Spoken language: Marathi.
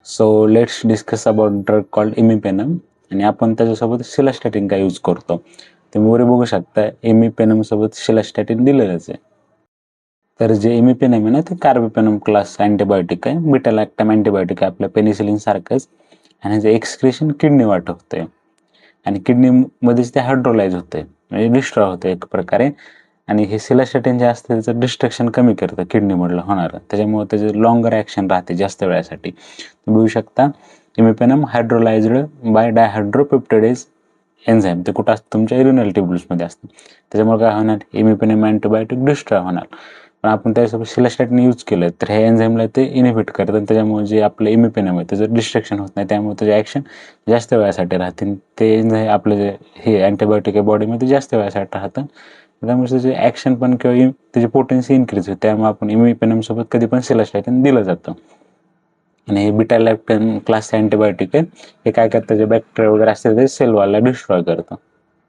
So let's discuss about drug called इमिपेनम आणि आपण त्याच्यासोबत सिलास्टॅटिन काय यूज करतो. तुम्ही वर बघू शकता इमिपेनम सोबत सिलास्टॅटिन दिलेलंच आहे. तर जे इमिपेनम आहे ना ते कार्बिपेनम क्लास अँटीबायोटिक आहे, बीटा लॅक्टम अँटीबायोटिक आहे आपल्या पेनिसिलिन सारखंच, आणि जे एक्सक्रेशन किडनी वाट होते आणि किडनी मध्येच ते हायड्रोलाइज होते म्हणजे डिस्ट्रॉय होते एक प्रकारे. आणि हे सिलास्टॅटिन जे असतं त्याचं डिस्ट्रक्शन कमी करतं किडनीमधलं होणारं, त्याच्यामुळे त्याचे लॉंगर ॲक्शन राहते जास्त वेळासाठी. तुम्ही बघू शकता इमिपेनम हायड्रोलाइज्ड बाय डायहायड्रोपेप्टाइडेज एन्झाईम, ते कुठं असतं तुमच्या इरिनल ट्यूब्युल्समध्ये असतं. त्याच्यामुळे काय होणार, इमिपेनम अँटीबायोटिक डिस्ट्रॉय होणार. पण आपण त्याच्यासोबत सिलास्टॅटिन यूज केलं तर ह्या एन्झाईमला ते इनिबिट करतं, त्याच्यामुळे जे आपलं इमिपेनम आहे त्याचं डिस्ट्रक्शन होत नाही, त्यामुळे त्याचे ॲक्शन जास्त वेळासाठी राहतील. ते एन्झाईम आपलं जे हे अँटीबायोटिक आहे बॉडीमध्ये जास्त वेळासाठी राहतं, त्यामुळे त्याचे ॲक्शन पण किंवा त्याची पोटेन्सी इन्क्रीज होते. त्यामुळे आपण इमिपेनम सोबत कधी पण सिलास्टॅटिन दिलं जातं. आणि हे बीटा लॅक्टम क्लासचे अँटीबायोटिक आहे, हे काय करतं जे बॅक्टेरिया वगैरे असते ते सेल वॉलला डिस्ट्रॉय करतं.